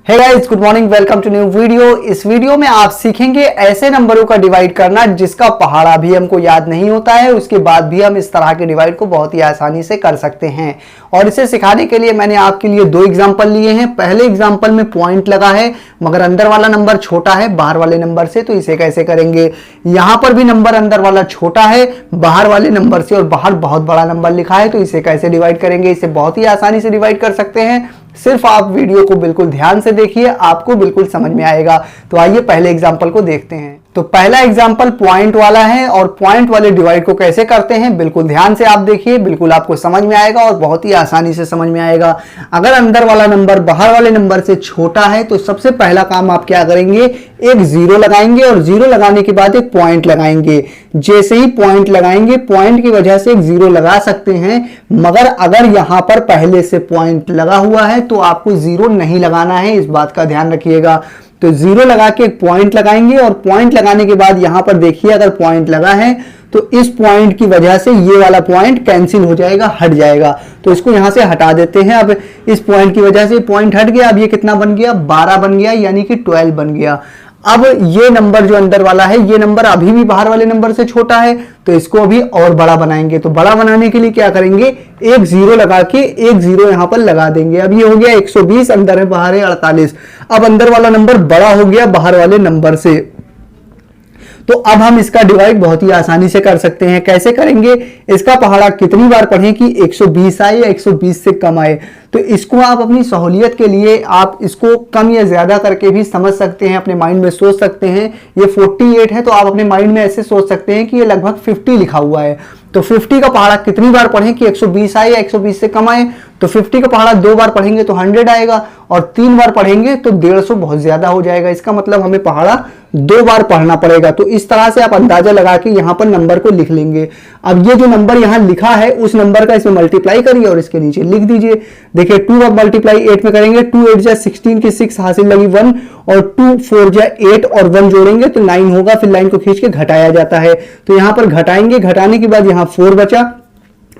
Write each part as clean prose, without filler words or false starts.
Hey guys, good morning, welcome to new video. इस video में आप सीखेंगे ऐसे नंबरों का डिवाइड करना जिसका पहाड़ा भी हमको याद नहीं होता है, उसके बाद भी हम इस तरह के डिवाइड को बहुत ही आसानी से कर सकते हैं। और इसे सिखाने के लिए मैंने आपके लिए दो एग्जांपल लिए हैं। पहले एग्जांपल में पॉइंट लगा है मगर अंदर वाला नंबर छोटा है बाहर वाले नंबर से, तो इसे कैसे करेंगे। यहां पर भी नंबर अंदर वाला छोटा है बाहर वाले नंबर से और बाहर बहुत बड़ा नंबर लिखा है, तो इसे कैसे डिवाइड करेंगे। इसे बहुत ही आसानी से डिवाइड कर सकते हैं। सिर्फ आप वीडियो को बिल्कुल ध्यान से देखिए, आपको बिल्कुल समझ में आएगा। तो आइए पहले एग्जांपल को देखते हैं। तो पहला एग्जांपल पॉइंट वाला है और पॉइंट वाले डिवाइड को कैसे करते हैं बिल्कुल ध्यान से आप देखिए, बिल्कुल आपको समझ में आएगा और बहुत ही आसानी से समझ में आएगा। अगर अंदर वाला नंबर बाहर वाले नंबर से छोटा है तो सबसे पहला काम आप क्या करेंगे, एक जीरो लगाएंगे और जीरो लगाने के बाद एक पॉइंट लगाएंगे। जैसे ही पॉइंट लगाएंगे, पॉइंट की वजह से एक जीरो लगा सकते हैं, मगर अगर यहां पर पहले से पॉइंट लगा हुआ है तो आपको जीरो नहीं लगाना है, इस बात का ध्यान रखिएगा। तो जीरो लगा के एक पॉइंट लगाएंगे और पॉइंट लगाने के बाद यहां पर देखिए अगर पॉइंट लगा है तो इस पॉइंट की वजह से ये वाला पॉइंट कैंसिल हो जाएगा, हट जाएगा। तो इसको यहां से हटा देते हैं। अब इस पॉइंट की वजह से पॉइंट हट गया। अब ये कितना बन गया, 12 बन गया, यानी कि 12 बन गया। अब ये नंबर जो अंदर वाला है, ये नंबर अभी भी बाहर वाले नंबर से छोटा है, तो इसको अभी और बड़ा बनाएंगे। तो बड़ा बनाने के लिए क्या करेंगे, एक जीरो लगा के एक जीरो यहां पर लगा देंगे। अब ये हो गया 120, अंदर है बाहर है 48। अब अंदर वाला नंबर बड़ा हो गया बाहर वाले नंबर से। तो अब हम इसका डिवाइड बहुत ही आसानी से कर सकते हैं। कैसे करेंगे, इसका पहाड़ा कितनी बार पढ़ें कि 120 आए या 120 से कम आए। तो इसको आप अपनी सहूलियत के लिए आप इसको कम या ज्यादा करके भी समझ सकते हैं, अपने माइंड में सोच सकते हैं। ये 48 है तो आप अपने माइंड में ऐसे सोच सकते हैं कि ये लगभग 50 लिखा हुआ है। तो 50 का पहाड़ा कितनी बार पढ़ें कि 120 आए या 120 से कम आए। तो 50 का पहाड़ा 2 बार पढ़ेंगे तो 100 आएगा और 3 बार पढ़ेंगे तो 150 बहुत ज्यादा हो जाएगा। इसका मतलब हमें पहाड़ा 2 बार पढ़ना पड़ेगा। तो इस तरह से आप अंदाजा लगा के यहां पर नंबर को लिख लेंगे। अब ये जो नंबर यहां लिखा है उस नंबर का इसमें मल्टीप्लाई करिए और इसके नीचे लिख दीजिए। देखिए 2 अब मल्टीप्लाई 8 में करेंगे, 2 8 जा 16 की 6 हासिल लगी 1 और 2 4 जा 8 और 1 जोड़ेंगे तो 9 होगा। फिर लाइन को खींच के घटाया जाता है, तो यहां पर घटाएंगे, घटाने के बाद यहां 4 बचा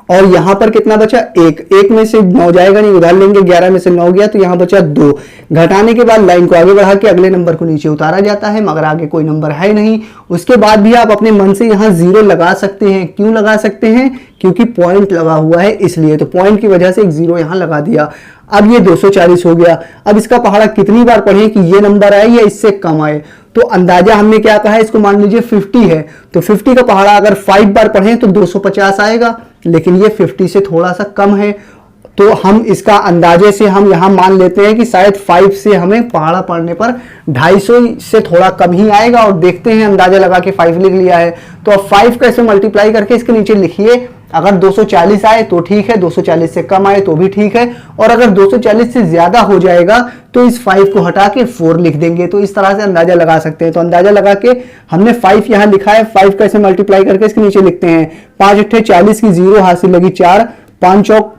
और यहां पर कितना बचा, 1 में से 9 जाएगा नहीं, उधार लेंगे, 11 में से 9 गया तो यहां बचा 2। घटाने के बाद लाइन को आगे बढ़ा के अगले नंबर को नीचे उतारा जाता है, मगर आगे कोई नंबर है नहीं। उसके बाद भी आप अपने मन से यहां जीरो लगा सकते हैं। क्यों लगा सकते हैं, क्योंकि पॉइंट लगा हुआ है इसलिए। तो पॉइंट की वजह से एक जीरो यहां लगा दिया। अब ये 240 हो गया। अब इसका पहाड़ा कितनी बार पढ़ें कि ये नंबर आए या इससे कम आए। तो अंदाजा हमने क्या कहा है, इसको मान लीजिए 50 है तो 50 का पहाड़ा अगर 5 बार पढ़ें तो 250 आएगा, लेकिन ये 50 से थोड़ा सा कम है। तो हम इसका अंदाजे से हम यहां मान लेते हैं कि शायद 5 से हमें पहाड़ा पढ़ने पर 250 से थोड़ा कम ही आएगा। और देखते हैं, अंदाजा लगा के 5 लिख लिया है। तो अब 5 का इसे मल्टीप्लाई करके इसके नीचे लिखिए। अगर 240 आए तो ठीक है, 240 से कम आए तो भी ठीक है, और अगर 240 से ज्यादा हो जाएगा तो इस 5 को हटा के 4 लिख देंगे। तो इस तरह से अंदाजा लगा सकते हैं। तो अंदाजा लगा के हमने 5 यहां लिखा है, 5 का इसे मल्टीप्लाई करके इसके नीचे लिखते हैं। 5 8 40 की 0 हासिल लगी 4, 5 चौक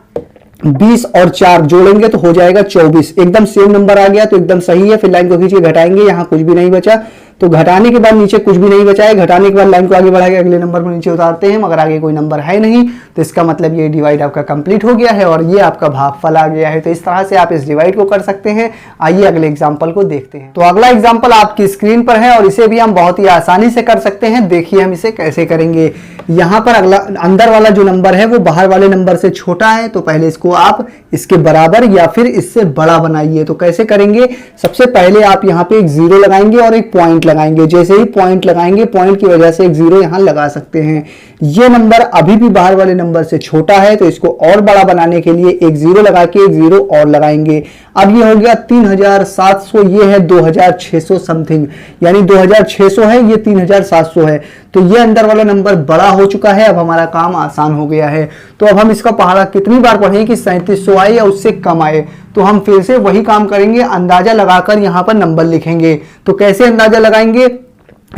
20 और 4 जोड़ेंगे तो हो जाएगा 24। एकदम सेम नंबर आ गया तो एकदम सही है। फिर लाइन को खींच के घटाएंगे, यहां कुछ भी नहीं बचा, तो घटाने के बाद नीचे कुछ भी नहीं बचा है। घटाने के बाद लाइन को आगे बढ़ा के अगले नंबर को नीचे उतारते हैं, मगर आगे कोई नंबर है नहीं। तो इसका मतलब ये डिवाइड आपका कंप्लीट हो गया है और ये आपका भागफल आ गया है। तो इस तरह से आप इस डिवाइड को कर सकते हैं। आइए अगले एग्जाम्पल को देखते हैं। तो अगला एग्जाम्पल आपकी स्क्रीन पर है और इसे भी हम बहुत ही आसानी से कर सकते हैं। देखिए हम इसे कैसे करेंगे। यहां पर अगला अंदर वाला जो नंबर है वो बाहर वाले नंबर से छोटा है, तो पहले इसको आप इसके बराबर या फिर इससे बड़ा बनाइए। तो कैसे करेंगे, सबसे पहले आप यहां पे एक जीरो लगाएंगे और एक पॉइंट लगाएंगे। जैसे ही पॉइंट लगाएंगे, पॉइंट की वजह से एक जीरो यहां लगा सकते हैं। ये नंबर अभी भी बाहर वाले नंबर से छोटा है, तो इसको और बड़ा बनाने के लिए एक जीरो लगा के एक जीरो और लगाएंगे। अब ये हो गया 3700, ये है 2600 समथिंग, यानी 2600 है, ये 3700 है। तो ये अंदर वाला नंबर बड़ा हो चुका है। अब हमारा काम आसान हो गया है। तो अब हम इसका पहाड़ा कितनी बार पढ़ें कि 3700 आए या उससे कम आए। तो हम फिर से वही काम करेंगे, अंदाजा लगाकर यहां पर नंबर लिखेंगे। तो कैसे अंदाजा लगाएंगे,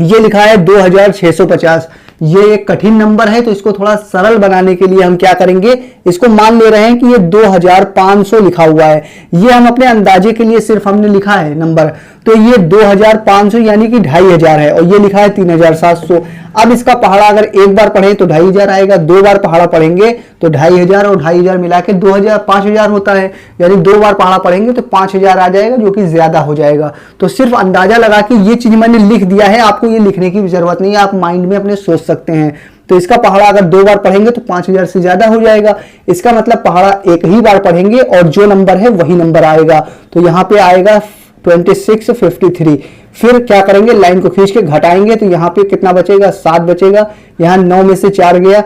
ये लिखा है 2650, ये एक कठिन नंबर है, तो इसको थोड़ा सरल बनाने के लिए हम क्या करेंगे, इसको मान ले रहे हैं कि ये 2500 लिखा हुआ है। ये हम अपने अंदाजे के लिए सिर्फ हमने लिखा है नंबर, तो ये 2500 यानी कि 2500 है, और ये लिखा है 3700। अब इसका पहाड़ा अगर एक बार पढ़े तो 2500 आएगा, दो बार पहाड़ा पढ़ेंगे तो 2500 और 2500 मिला के 2000 5000 होता है, यानी दो बार पहाड़ा पढ़ेंगे तो 5000 आ जाएगा, जो कि ज्यादा हो जाएगा। तो सिर्फ अंदाजा लगा के ये चीज मैंने लिख दिया है, आपको ये लिखने की जरूरत नहीं है, आप माइंड में अपने सोच सकते हैं। तो इसका पहाड़ा अगर दो बार पढ़ेंगे तो 5000 से ज्यादा हो जाएगा। इसका मतलब पहाड़ा एक ही बार पढ़ेंगे और जो नंबर है वही नंबर आएगा। तो यहाँ पे आएगा 2653। फिर क्या करेंगे, लाइन को खींच के घटाएंगे तो यहाँ पे कितना बचेगा, 7 बचेगा। यहाँ 9 में से 4 गया,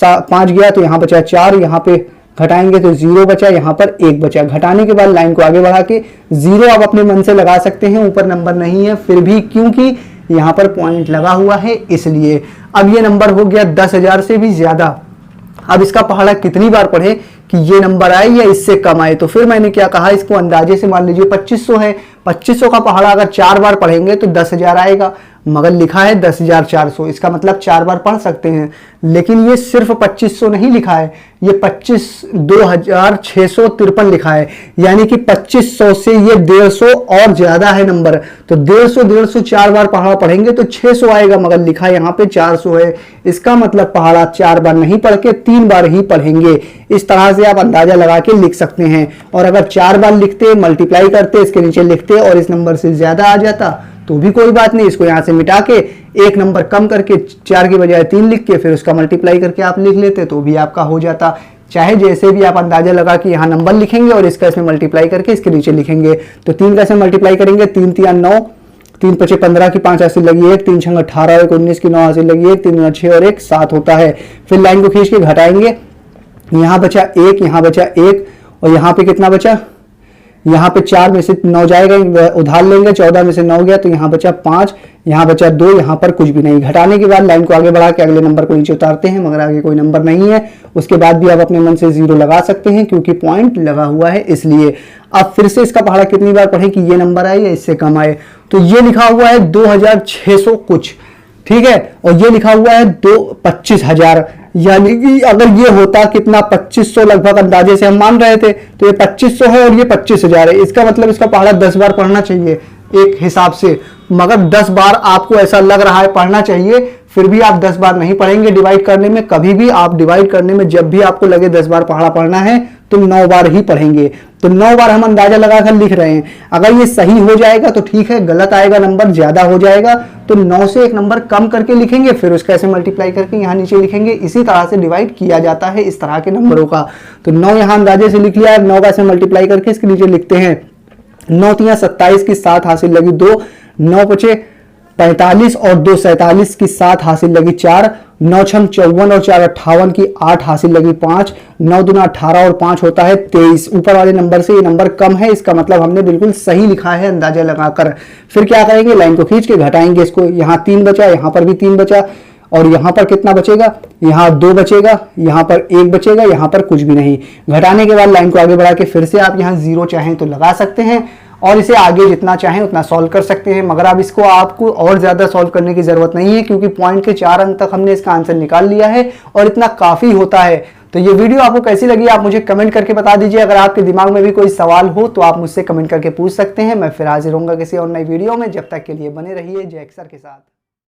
5 गया तो यहाँ बचा 4, यहाँ पे घटाएंगे तो 0 बचा, यहाँ पर 1 बचा। घटाने के बाद लाइन को आगे बढ़ा के 0 आप अपने मन से लगा सकते हैं, ऊपर नंबर नहीं है फिर भी, क्योंकि यहाँ पर पॉइंट लगा हुआ है इसलिए। अब ये नंबर हो गया 10,000 से भी ज्यादा। अब इसका पहाड़ा कितनी बार पढ़े कि ये नंबर आए या इससे कम आए, तो फिर मैंने क्या कहा, इसको अंदाजे से मान लीजिए 2500 है, 2500 का पहाड़ा अगर 4 बार पढ़ेंगे तो 10,000 आएगा, मगर लिखा है 10,400, इसका मतलब 4 बार पढ़ सकते हैं। लेकिन ये सिर्फ 2500 नहीं लिखा है, ये 26,653 लिखा है, यानी कि 2500 से ये 150 और ज्यादा है नंबर। तो 150 4 बार पहाड़ा पढ़ेंगे तो 600 आएगा, मगर लिखा यहाँ पे 400 है। इसका मतलब पहाड़ा 4 बार नहीं पढ़ के 3 बार ही पढ़ेंगे। इस तरह से आप अंदाजा लगा के लिख सकते हैं। और अगर 4 बार लिखते, मल्टीप्लाई करते, इसके नीचे लिखते और इस नंबर से ज्यादा आ जाता तो भी कोई बात नहीं, इसको यहां से मिटा के एक नंबर कम करके 4 की बजाय 3 लिख के फिर उसका मल्टीप्लाई करके आप लिख लेते तो भी आपका हो जाता। चाहे जैसे भी आप अंदाजा लगा कि यहाँ नंबर लिखेंगे और इसका इसमें मल्टीप्लाई करके इसके नीचे लिखेंगे। तो 3 का इसमें मल्टीप्लाई करेंगे, 3 3 9, 3 5 15 की 5 हासिल लगी 1, 3 6 18 1 19 की 9 हासिल लगी 1, 3 6 और 1 7 होता है। फिर लाइन को खींच के घटाएंगे, यहाँ बचा 1, यहाँ बचा 1 और यहाँ पे कितना बचा, यहाँ पे 4 में से 9 जाएगा, उधार लेंगे, 14 में से 9 गया तो यहाँ बचा 5, यहाँ बचा 2, यहाँ पर कुछ भी नहीं। घटाने के बाद लाइन को आगे बढ़ा के अगले नंबर को नीचे उतारते हैं, मगर आगे कोई नंबर नहीं है। उसके बाद भी आप अपने मन से 0 लगा सकते हैं क्योंकि पॉइंट लगा हुआ है इसलिए। अब फिर से इसका पहाड़ा कितनी बार पढ़े कि ये नंबर आए या इससे कम आए, तो ये लिखा हुआ है 2600 कुछ, ठीक है, और ये लिखा हुआ है 25,000, यानी कि अगर ये होता कितना 2500 लगभग अंदाजे से हम मान रहे थे, तो ये 2500 है और ये 25,000 है। इसका मतलब इसका पहाड़ा 10 बार पढ़ना चाहिए एक हिसाब से, मगर 10 बार आपको ऐसा लग रहा है पढ़ना चाहिए, फिर भी आप 10 बार नहीं पढ़ेंगे डिवाइड करने में। कभी भी आप डिवाइड करने में जब भी आपको लगे 10 बार पहाड़ा पढ़ना है तो 9 बार ही पढ़ेंगे। तो 9 बार हम अंदाजा लगाकर लिख रहे हैं। अगर ये सही हो जाएगा तो ठीक है, गलत आएगा नंबर ज्यादा हो जाएगा तो 9 से एक नंबर कम करके लिखेंगे, फिर उसका ऐसे मल्टीप्लाई करके यहाँ नीचे लिखेंगे। इसी तरह से डिवाइड किया जाता है इस तरह के नंबरों का। तो 9 यहाँ अंदाजे से लिख लिया है, 9 का ऐसे मल्टीप्लाई करके इसके नीचे लिखते हैं। 9 3 27 की 7 हासिल लगी 2, 9 5 45 और 2 47 की 7 हासिल लगी 4, 9 6 54 और 4 58 की 8 हासिल लगी 5, 9 दूना 18 और 5 होता है 23। ऊपर वाले नंबर से ये नंबर कम है, इसका मतलब हमने बिल्कुल सही लिखा है अंदाजा लगाकर। फिर क्या करेंगे, लाइन को खींच के घटाएंगे इसको, यहाँ 3 बचा, यहाँ पर भी 3 बचा और यहाँ पर कितना बचेगा, यहाँ 2 बचेगा, यहाँ पर 1 बचेगा, यहाँ पर कुछ भी नहीं। घटाने के बाद लाइन को आगे बढ़ा के फिर से आप यहाँ 0 चाहें तो लगा सकते हैं और इसे आगे जितना चाहें उतना सॉल्व कर सकते हैं। मगर अब इसको आपको और ज्यादा सॉल्व करने की जरूरत नहीं है क्योंकि पॉइंट के 4 अंक तक हमने इसका आंसर निकाल लिया है और इतना काफी होता है। तो ये वीडियो आपको कैसी लगी आप मुझे कमेंट करके बता दीजिए। अगर आपके दिमाग में भी कोई सवाल हो तो आप मुझसे कमेंट करके पूछ सकते हैं। मैं फिर हाजिर होऊंगा किसी और नई वीडियो में। जब तक के लिए बने रहिए जय अक्षर के साथ।